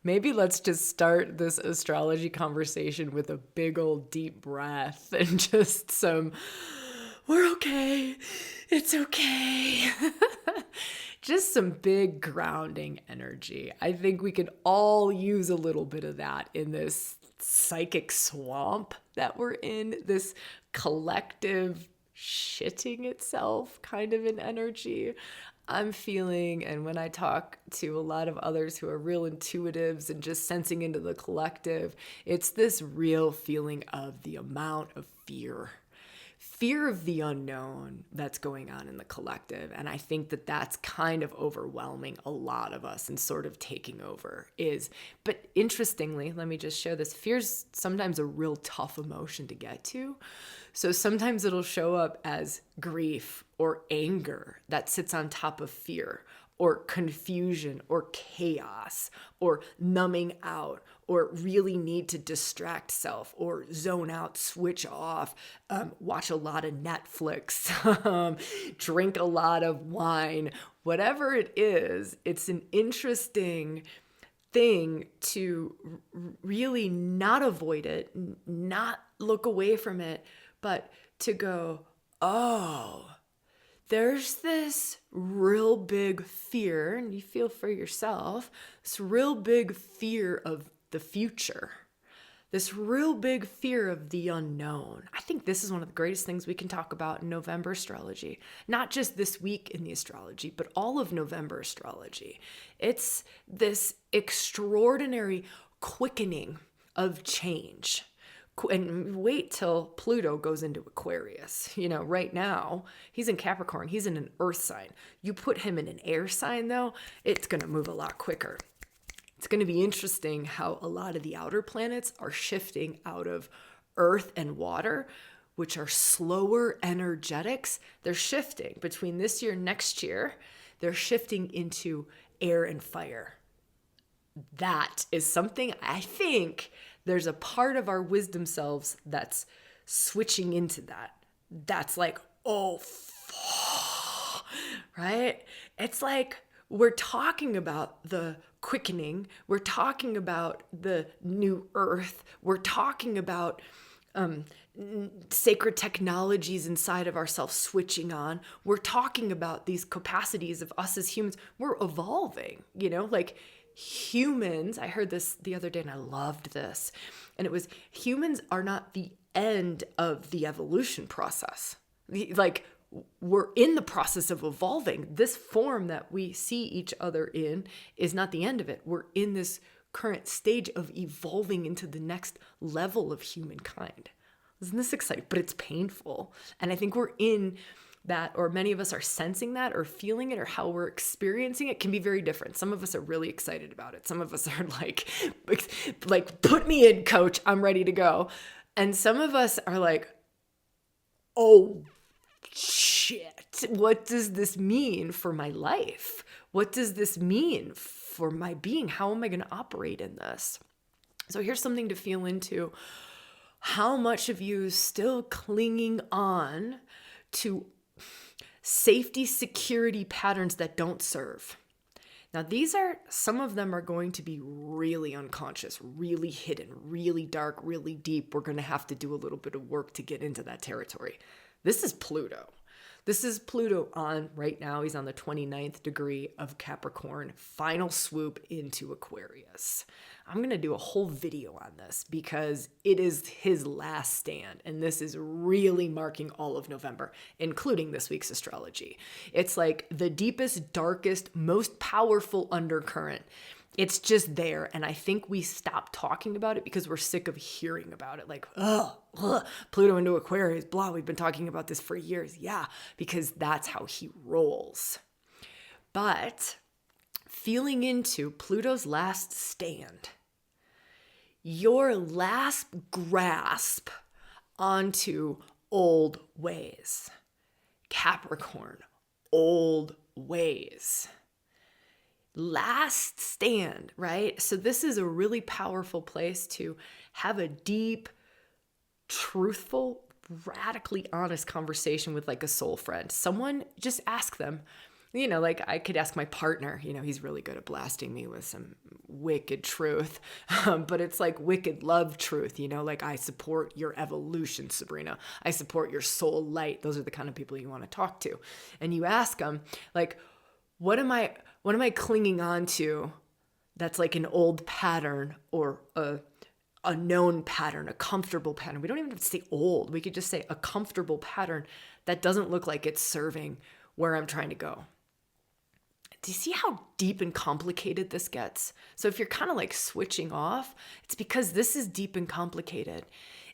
Maybe let's just start this astrology conversation with a big old deep breath and just we're okay. It's okay. Just some big grounding energy. I think we could all use a little bit of that in this psychic swamp that we're in, this collective shitting itself kind of an energy. I'm feeling, and when I talk to a lot of others who are real intuitives and just sensing into the collective, it's this real feeling of the amount of fear of the unknown that's going on in the collective. And I think that that's kind of overwhelming a lot of us and sort of taking over but interestingly, let me just share this. Fear's sometimes a real tough emotion to get to. So sometimes it'll show up as grief or anger that sits on top of fear, or confusion or chaos or numbing out, or really need to distract self or zone out, switch off, watch a lot of Netflix, drink a lot of wine, whatever it is. It's an interesting thing to really not avoid it, not look away from it, but to go, oh, there's this real big fear, and you feel for yourself, this real big fear of the future, this real big fear of the unknown. I think this is one of the greatest things we can talk about in November astrology, not just this week in the astrology, but all of November astrology. It's this extraordinary quickening of change. And wait till Pluto goes into Aquarius. Right now, he's in Capricorn. He's in an earth sign. You put him in an air sign, though, it's going to move a lot quicker. It's going to be interesting how a lot of the outer planets are shifting out of earth and water, which are slower energetics. They're shifting between this year and next year. They're shifting into air and fire. That is something I think there's a part of our wisdom selves that's switching into that. That's like, oh, right? It's like we're talking about the quickening. We're talking about the new earth. We're talking about sacred technologies inside of ourselves switching on. We're talking about these capacities of us as humans. We're evolving, like humans. I heard this the other day and I loved this. And it was, humans are not the end of the evolution process. We're in the process of evolving. This form that we see each other in is not the end of it. We're in this current stage of evolving into the next level of humankind. Isn't this exciting? But it's painful. And I think we're in that, or many of us are sensing that or feeling it, or how we're experiencing it can be very different. Some of us are really excited about it. Some of us are like put me in, coach, I'm ready to go. And some of us are like, oh shit, what does this mean for my life? What does this mean for my being? How am I going to operate in this? So here's something to feel into. How much of you is still clinging on to safety, security patterns that don't serve? Now, some of them are going to be really unconscious, really hidden, really dark, really deep. We're going to have to do a little bit of work to get into that territory. This is Pluto. This is Pluto on, right now, he's on the 29th degree of Capricorn, final swoop into Aquarius. I'm going to do a whole video on this because it is his last stand. And this is really marking all of November, including this week's astrology. It's like the deepest, darkest, most powerful undercurrent. It's just there. And I think we stopped talking about it because we're sick of hearing about it. Like, Pluto into Aquarius, blah, we've been talking about this for years. Yeah, because that's how he rolls. But feeling into Pluto's last stand, your last grasp onto old ways. Capricorn, old ways. Last stand, right? So this is a really powerful place to have a deep, truthful, radically honest conversation with like a soul friend. Someone, just ask them, like I could ask my partner, he's really good at blasting me with some wicked truth, but it's like wicked love truth, like I support your evolution, Sabrina. I support your soul light. Those are the kind of people you want to talk to. And you ask them, like, what am I clinging on to that's like an old pattern or a known pattern, a comfortable pattern. We don't even have to say old. We could just say a comfortable pattern that doesn't look like it's serving where I'm trying to go. Do you see how deep and complicated this gets? So if you're kind of like switching off, it's because this is deep and complicated.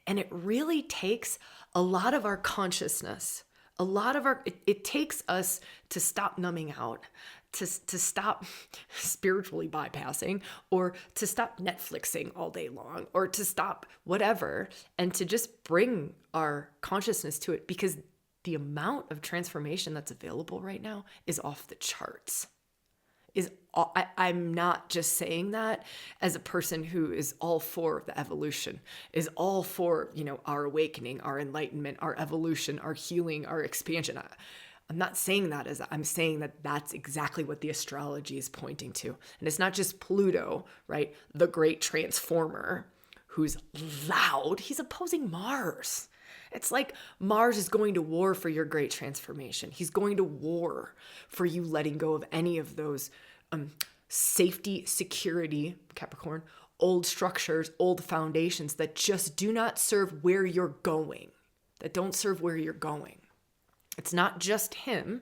And it really takes a lot of our consciousness, it takes us to stop numbing out, to stop spiritually bypassing, or to stop Netflixing all day long, or to stop whatever, and to just bring our consciousness to it, because the amount of transformation that's available right now is off the charts. I'm not just saying that as a person who is all for the evolution, is all for, our awakening, our enlightenment, our evolution, our healing, our expansion. I'm not saying that I'm saying that that's exactly what the astrology is pointing to. And it's not just Pluto, right? The great transformer who's loud. He's opposing Mars. It's like Mars is going to war for your great transformation. He's going to war for you letting go of any of those safety, security, Capricorn, old structures, old foundations that just do not serve where you're going, that don't serve where you're going. It's not just him.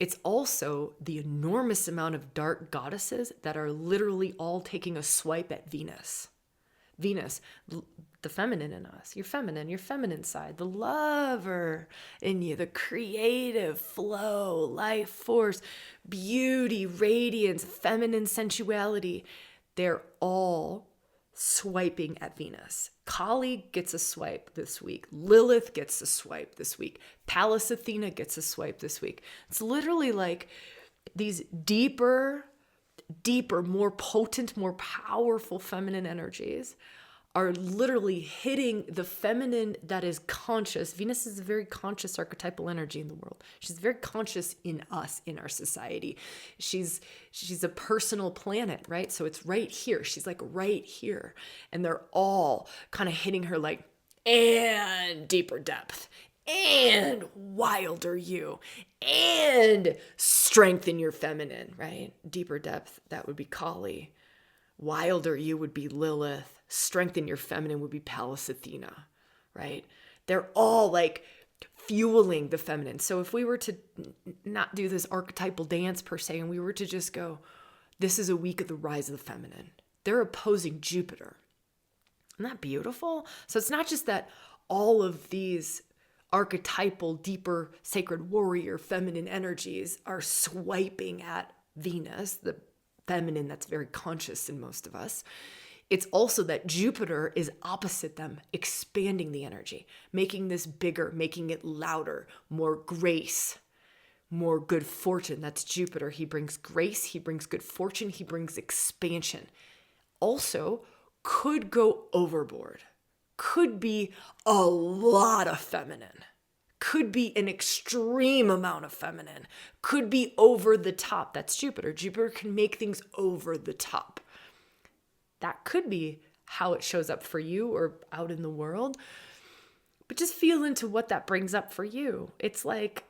It's also the enormous amount of dark goddesses that are literally all taking a swipe at Venus. Venus, the feminine in us, your feminine side, the lover in you, the creative flow, life force, beauty, radiance, feminine sensuality. They're all swiping at Venus. Kali gets a swipe this week. Lilith gets a swipe this week. Pallas Athena gets a swipe this week. It's literally like these deeper, more potent, more powerful feminine energies are literally hitting the feminine that is conscious. Venus is a very conscious archetypal energy in the world. She's very conscious in us, in our society. She's a personal planet, right? So it's right here. She's like right here. And they're all kind of hitting her like, and deeper depth, and wilder you, and strengthen your feminine, right? Deeper depth, that would be Kali. Wilder you would be Lilith. Strengthen your feminine would be Pallas Athena, right? They're all like fueling the feminine. So if we were to not do this archetypal dance per se, and we were to just go, this is a week of the rise of the feminine. They're opposing Jupiter. Isn't that beautiful? So it's not just that all of these archetypal, deeper, sacred warrior feminine energies are swiping at Venus, the feminine that's very conscious in most of us. It's also that Jupiter is opposite them, expanding the energy, making this bigger, making it louder, more grace, more good fortune. That's Jupiter. He brings grace, he brings good fortune, he brings expansion. Also, could go overboard, could be a lot of feminine, could be an extreme amount of feminine, could be over the top. That's Jupiter. Jupiter can make things over the top. That could be how it shows up for you or out in the world. But just feel into what that brings up for you. It's like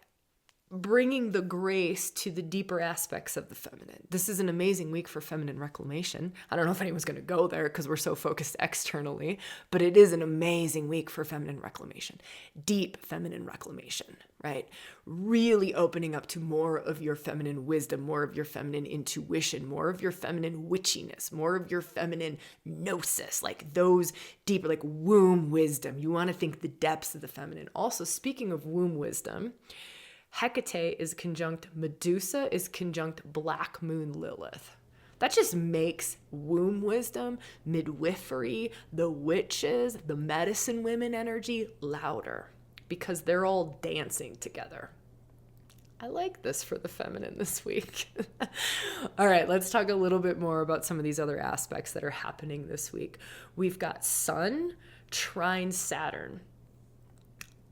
bringing the grace to the deeper aspects of the feminine. This is an amazing week for feminine reclamation. I don't know if anyone's going to go there because we're so focused externally, but it is an amazing week for feminine reclamation. Deep feminine reclamation, right? Really opening up to more of your feminine wisdom, more of your feminine intuition, more of your feminine witchiness, more of your feminine gnosis, like those deeper, like womb wisdom. You want to think the depths of the feminine. Also, speaking of womb wisdom, Hecate is conjunct Medusa, is conjunct Black Moon Lilith. That just makes womb wisdom, midwifery, the witches, the medicine women energy louder because they're all dancing together. I like this for the feminine this week. All right, let's talk a little bit more about some of these other aspects that are happening this week. We've got Sun, trine Saturn.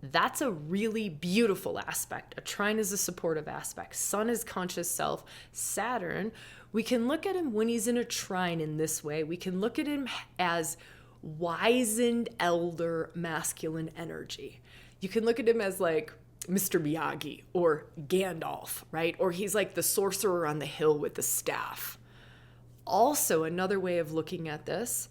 That's a really beautiful aspect. A trine is a supportive aspect. Sun is conscious self. Saturn, we can look at him when he's in a trine in this way. We can look at him as wizened elder masculine energy. You can look at him as like Mr. Miyagi or Gandalf, right? Or he's like the sorcerer on the hill with the staff. Also, another way of looking at this,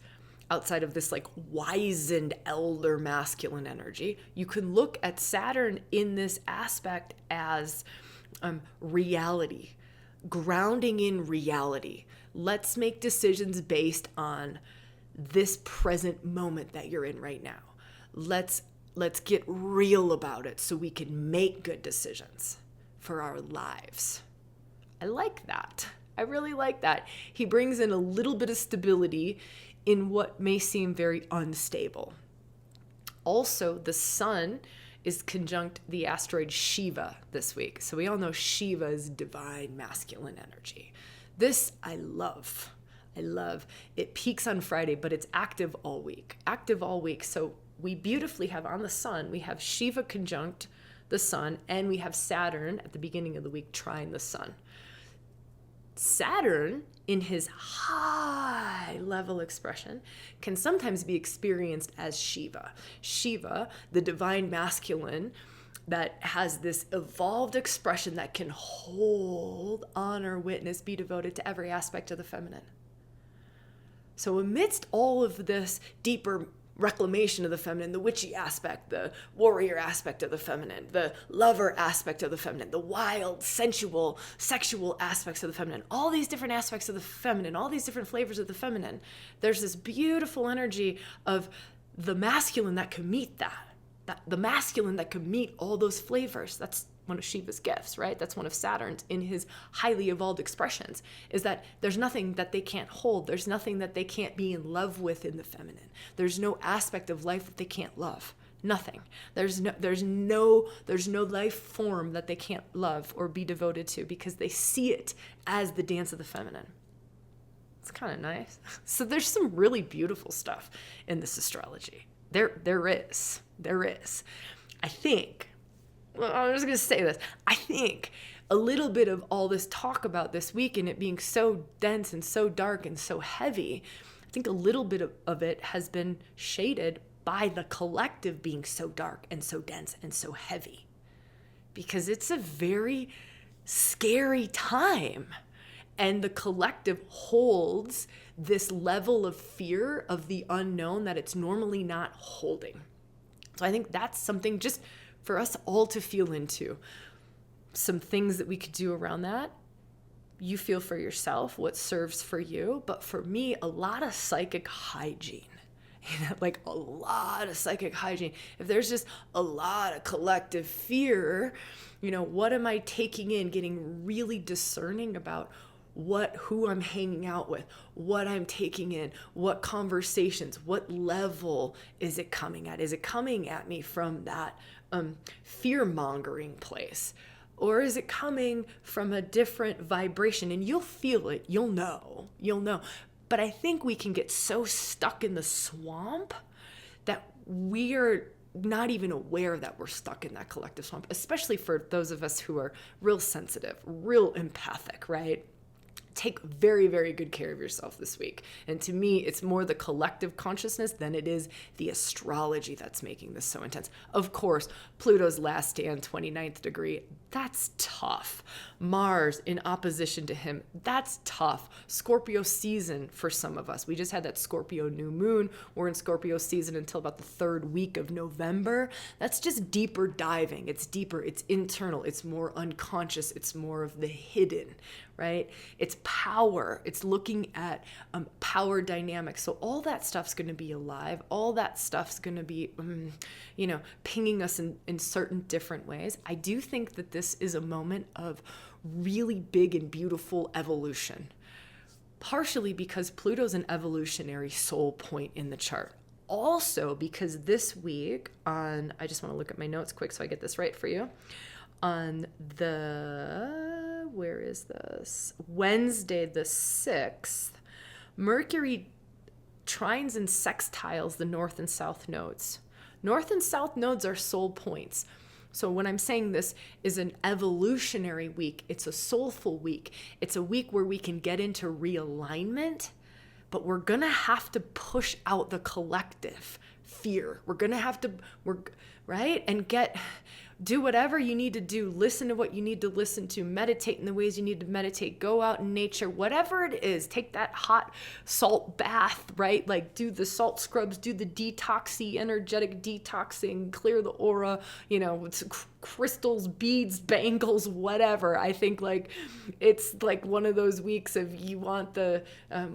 outside of this like wizened elder masculine energy, you can look at Saturn in this aspect as reality, grounding in reality. Let's make decisions based on this present moment that you're in right now. Let's get real about it so we can make good decisions for our lives. I like that. I really like that. He brings in a little bit of stability in what may seem very unstable. Also, the sun is conjunct the asteroid Shiva this week. So we all know Shiva is divine masculine energy. This I love. I love. It peaks on Friday, but it's active all week. Active all week. So we beautifully have on the sun, we have Shiva conjunct the sun, and we have Saturn at the beginning of the week trine the sun. Saturn, in his high level expression, can sometimes be experienced as Shiva. Shiva, the divine masculine that has this evolved expression that can hold, honor, witness, be devoted to every aspect of the feminine. So amidst all of this deeper reclamation of the feminine, the witchy aspect, the warrior aspect of the feminine, the lover aspect of the feminine, the wild, sensual, sexual aspects of the feminine, all these different aspects of the feminine, all these different flavors of the feminine, there's this beautiful energy of the masculine that can meet that the masculine that can meet all those flavors. That's one of Shiva's gifts, right? That's one of Saturn's in his highly evolved expressions, is that there's nothing that they can't hold. There's nothing that they can't be in love with in the feminine. There's no aspect of life that they can't love. Nothing. There's no life form that they can't love or be devoted to because they see it as the dance of the feminine. It's kind of nice. So there's some really beautiful stuff in this astrology. There is. I think, well, I'm just going to say this. I think a little bit of all this talk about this week and it being so dense and so dark and so heavy, I think a little bit of it has been shaded by the collective being so dark and so dense and so heavy. Because it's a very scary time. And the collective holds this level of fear of the unknown that it's normally not holding. So I think that's something just for us all to feel into. Some things that we could do around that. You feel for yourself what serves for you. But for me, a lot of psychic hygiene. Like a lot of psychic hygiene. If there's just a lot of collective fear, what am I taking in? Getting really discerning about who I'm hanging out with, what I'm taking in, what conversations, what level is it coming at? Is it coming at me from that fear-mongering place? Or is it coming from a different vibration? And you'll feel it, you'll know. But I think we can get so stuck in the swamp that we're not even aware that we're stuck in that collective swamp, especially for those of us who are real sensitive, real empathic, right? Take very, very good care of yourself this week. And to me, it's more the collective consciousness than it is the astrology that's making this so intense. Of course, Pluto's last stand, 29th degree, that's tough. Mars in opposition to him, that's tough. Scorpio season for some of us. We just had that Scorpio new moon. We're in Scorpio season until about the third week of November. That's just deeper diving. It's deeper, it's internal, it's more unconscious, it's more of the hidden, right? It's power. It's looking at power dynamics. So all that stuff's going to be alive. All that stuff's going to be, pinging us in certain different ways. I do think that this is a moment of really big and beautiful evolution. Partially because Pluto's an evolutionary soul point in the chart. Also because this week I just want to look at my notes quick so I get this right for you. On where is this? Wednesday the 6th, Mercury trines and sextiles the north and south nodes. North and south nodes are soul points. So when I'm saying this is an evolutionary week, it's a soulful week. It's a week where we can get into realignment, but we're going to have to push out the collective fear. We're going to have to, right? And do whatever you need to do. Listen to what you need to listen to. Meditate in the ways you need to meditate. Go out in nature, whatever it is. Take that hot salt bath, right? Like do the salt scrubs, do the detoxy, energetic detoxing, clear the aura, it's crystals, beads, bangles, whatever. I think like it's like one of those weeks of you want the,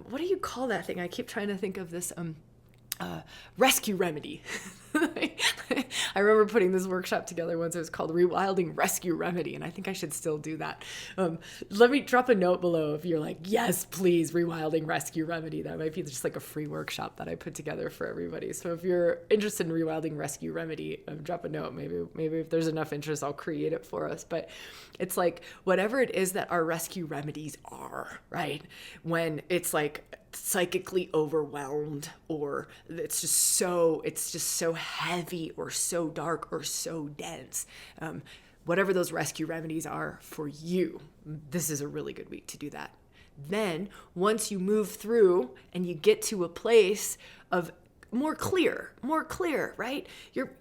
what do you call that thing? I keep trying to think of this, rescue remedy. I remember putting this workshop together once. It was called ReWilding Rescue Remedy, and I think I should still do that. Let me drop a note below if you're like, yes, please, ReWilding Rescue Remedy. That might be just like a free workshop that I put together for everybody. So if you're interested in ReWilding Rescue Remedy, drop a note. Maybe if there's enough interest, I'll create it for us. But it's like whatever it is that our rescue remedies are, right? When it's like psychically overwhelmed, or it's just so heavy or so dark or so dense, whatever those rescue remedies are for you, this is a really good week to do that. Then once you move through and you get to a place of more clear, right?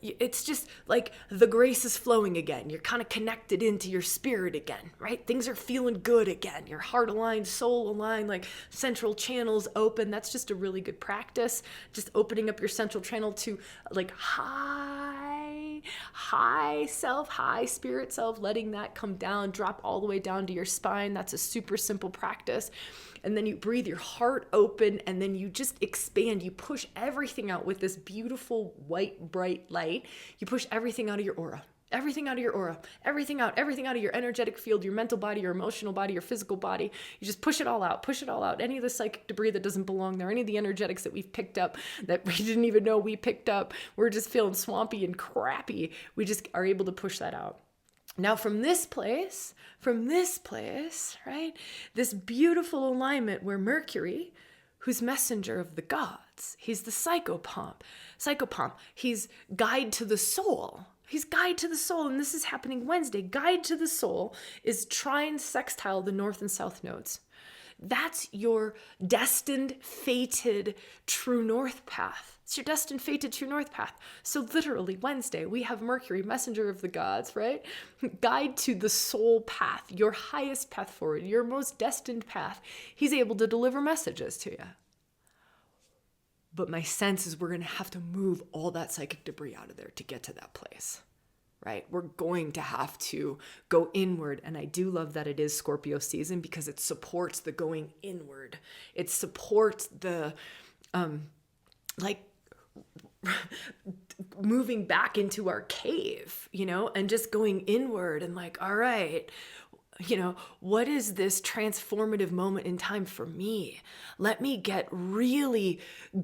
It's just like the grace is flowing again. You're kind of connected into your spirit again, right? Things are feeling good again. Your heart aligned, soul aligned, like central channels open. That's just a really good practice. Just opening up your central channel to like high self, high spirit self, letting that come down, drop all the way down to your spine. That's a super simple practice. And then you breathe your heart open, and then you just expand. You push everything out with this beautiful white, bright light. You push everything out of your aura. Everything out of your aura. Everything out of your energetic field, your mental body, your emotional body, your physical body. You just push it all out. Push it all out. Any of the psychic debris that doesn't belong there, any of the energetics that we've picked up that we didn't even know we picked up. We're just feeling swampy and crappy. We just are able to push that out. Now from this place, right, this beautiful alignment where Mercury, who's messenger of the gods, he's the psychopomp, he's guide to the soul. He's guide to the soul, and this is happening Wednesday. Guide to the soul is trine, sextile, the north and south nodes. That's your destined, fated, true north path. It's your destined, fated, true north path. So literally Wednesday, we have Mercury, messenger of the gods, right? Guide to the soul path, your highest path forward, your most destined path. He's able to deliver messages to you. But my sense is we're going to have to move all that psychic debris out of there to get to that place. Right? We're going to have to go inward. And I do love that it is Scorpio season because it supports the going inward. It supports the, moving back into our cave, and just going inward and like, all right, what is this transformative moment in time for me? Let me get really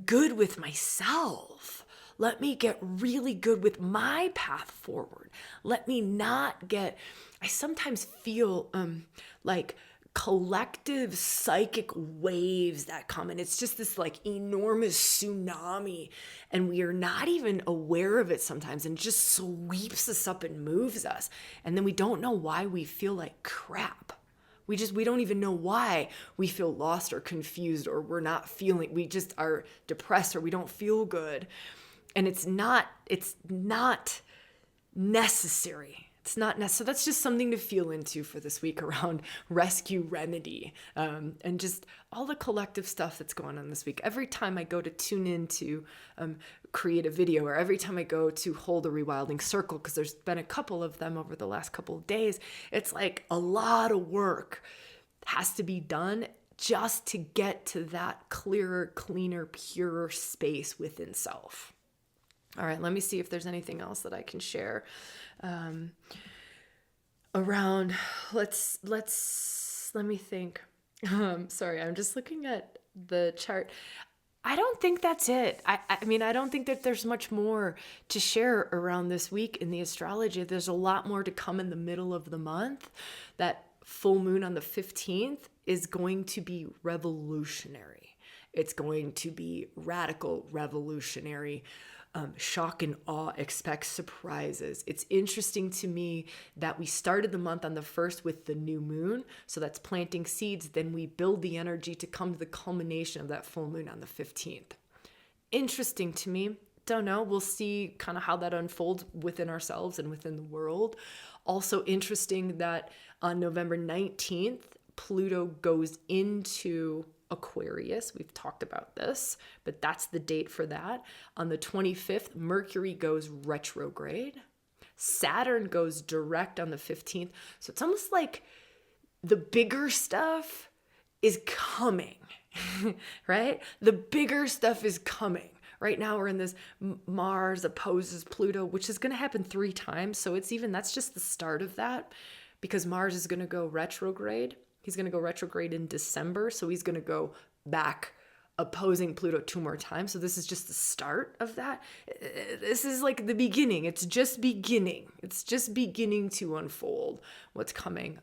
good with myself. Let me get really good with my path forward. Let me not I sometimes feel like collective psychic waves that come, and it's just this like enormous tsunami, and we are not even aware of it sometimes, and it just sweeps us up and moves us. And then we don't know why we feel like crap. We don't even know why we feel lost or confused, or we just are depressed, or we don't feel good. And it's not necessary. So that's just something to feel into for this week around rescue remedy, and just all the collective stuff that's going on this week. Every time I go to tune in to create a video, or every time I go to hold a rewilding circle, because there's been a couple of them over the last couple of days, it's like a lot of work has to be done just to get to that clearer, cleaner, purer space within self. All right, let me see if there's anything else that I can share around. Let me think. Sorry, I'm just looking at the chart. I don't think that's it. I mean, I don't think that there's much more to share around this week in the astrology. There's a lot more to come in the middle of the month. That full moon on the 15th is going to be revolutionary. It's going to be radical, revolutionary. shock and awe, expect surprises. It's interesting to me that we started the month on the 1st with the new moon. So that's planting seeds. Then we build the energy to come to the culmination of that full moon on the 15th. Interesting to me. Don't know. We'll see kind of how that unfolds within ourselves and within the world. Also interesting that on November 19th, Pluto goes into Aquarius. We've talked about this, but that's the date for that. On the 25th, Mercury goes retrograde. Saturn goes direct on the 15th. So it's almost like the bigger stuff is coming, right? The bigger stuff is coming. Right now we're in this Mars opposes Pluto, which is going to happen 3 times. So that's just the start of that, because Mars is going to go retrograde. He's going to go retrograde in December. So he's going to go back opposing Pluto 2 more times. So this is just the start of that. This is like the beginning. It's just beginning. It's just beginning to unfold what's coming.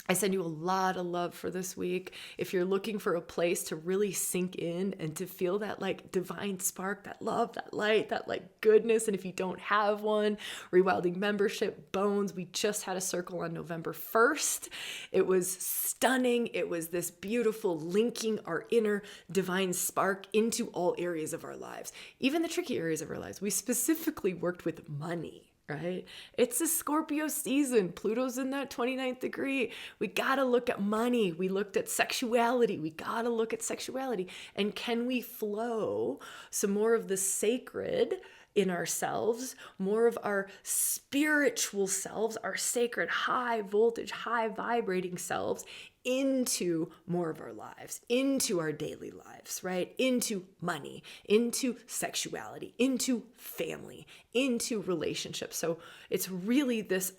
I send you a lot of love for this week. If you're looking for a place to really sink in and to feel that like divine spark, that love, that light, that like goodness. And if you don't have one, ReWilding membership, Bones, we just had a circle on November 1st. It was stunning. It was this beautiful linking our inner divine spark into all areas of our lives, even the tricky areas of our lives. We specifically worked with money. Right? It's a Scorpio season. Pluto's in that 29th degree. We got to look at money. We looked at sexuality. We got to look at sexuality. And can we flow some more of the sacred in ourselves, more of our spiritual selves, our sacred high voltage, high vibrating selves into more of our lives, into our daily lives, right? Into money, into sexuality, into family, into relationships. So it's really this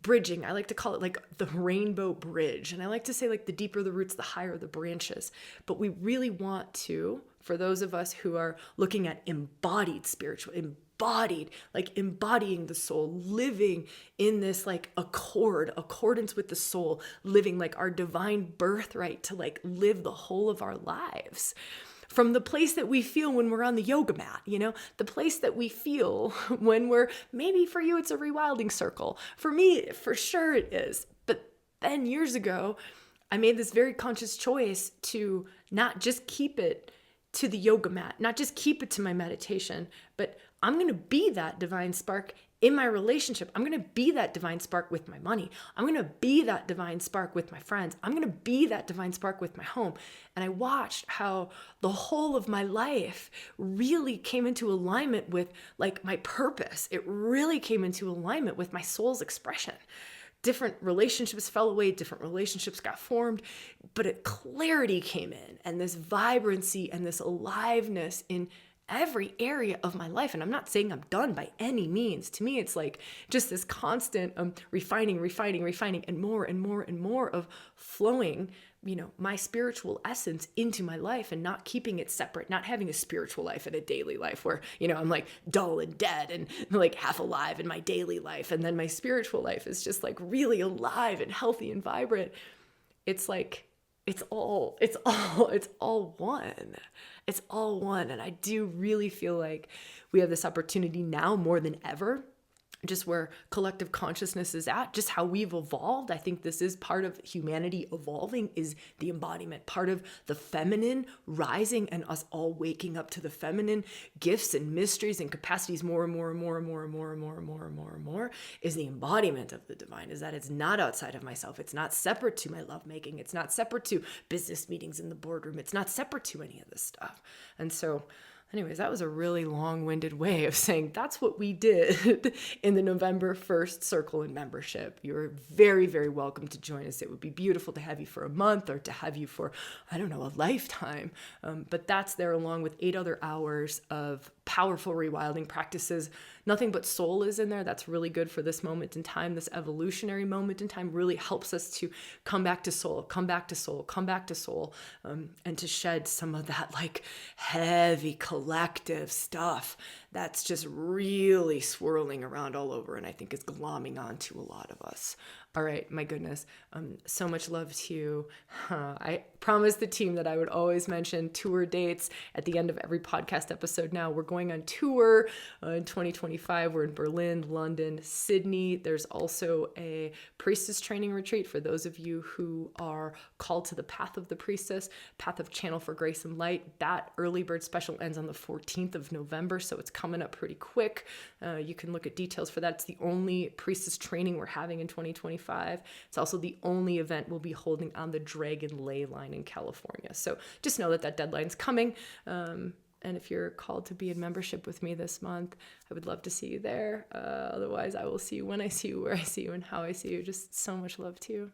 bridging. I like to call it like the rainbow bridge. And I like to say like the deeper the roots, the higher the branches. But we really want to, for those of us who are looking at embodied spiritual, like embodying the soul, living in this like accordance with the soul, living like our divine birthright to like live the whole of our lives. From the place that we feel when we're on the yoga mat, the place that we feel when maybe for you it's a rewilding circle. For me, for sure it is. But then years ago, I made this very conscious choice to not just keep it to the yoga mat, not just keep it to my meditation, but I'm going to be that divine spark in my relationship. I'm going to be that divine spark with my money. I'm going to be that divine spark with my friends. I'm going to be that divine spark with my home. And I watched how the whole of my life really came into alignment with like my purpose. It really came into alignment with my soul's expression. Different relationships fell away, different relationships got formed, but a clarity came in and this vibrancy and this aliveness in every area of my life. And I'm not saying I'm done by any means. To me, it's like just this constant refining, and more of flowing, my spiritual essence into my life and not keeping it separate, not having a spiritual life and a daily life where, I'm like dull and dead and like half alive in my daily life. And then my spiritual life is just like really alive and healthy and vibrant. It's like, it's all one. It's all one. And I do really feel like we have this opportunity now more than ever, just where collective consciousness is at, just how we've evolved. I think this is part of humanity evolving, is the embodiment, part of the feminine rising and us all waking up to the feminine gifts and mysteries and capacities more and more is the embodiment of the divine, is that it's not outside of myself. It's not separate to my lovemaking. It's not separate to business meetings in the boardroom. It's not separate to any of this stuff. And so anyways, that was a really long-winded way of saying that's what we did in the November 1st circle and membership. You're very, very welcome to join us. It would be beautiful to have you for a month or to have you for, a lifetime. But that's there along with 8 other hours of powerful rewilding practices. Nothing but soul is in there. That's really good for this moment in time. This evolutionary moment in time really helps us to come back to soul, and to shed some of that like heavy collective stuff that's just really swirling around all over and I think is glomming onto a lot of us. All right, my goodness. So much love to you. I promised the team that I would always mention tour dates at the end of every podcast episode now. We're going on tour in 2025. We're in Berlin, London, Sydney. There's also a priestess training retreat for those of you who are called to the path of the priestess, path of channel for grace and light. That early bird special ends on the 14th of November, so it's coming up pretty quick. You can look at details for that. It's the only priestess training we're having in 2025. It's also the only event we'll be holding on the Dragon Ley line in California. So just know that that deadline's coming. And if you're called to be in membership with me this month, I would love to see you there. Otherwise, I will see you when I see you, where I see you, and how I see you. Just so much love to you.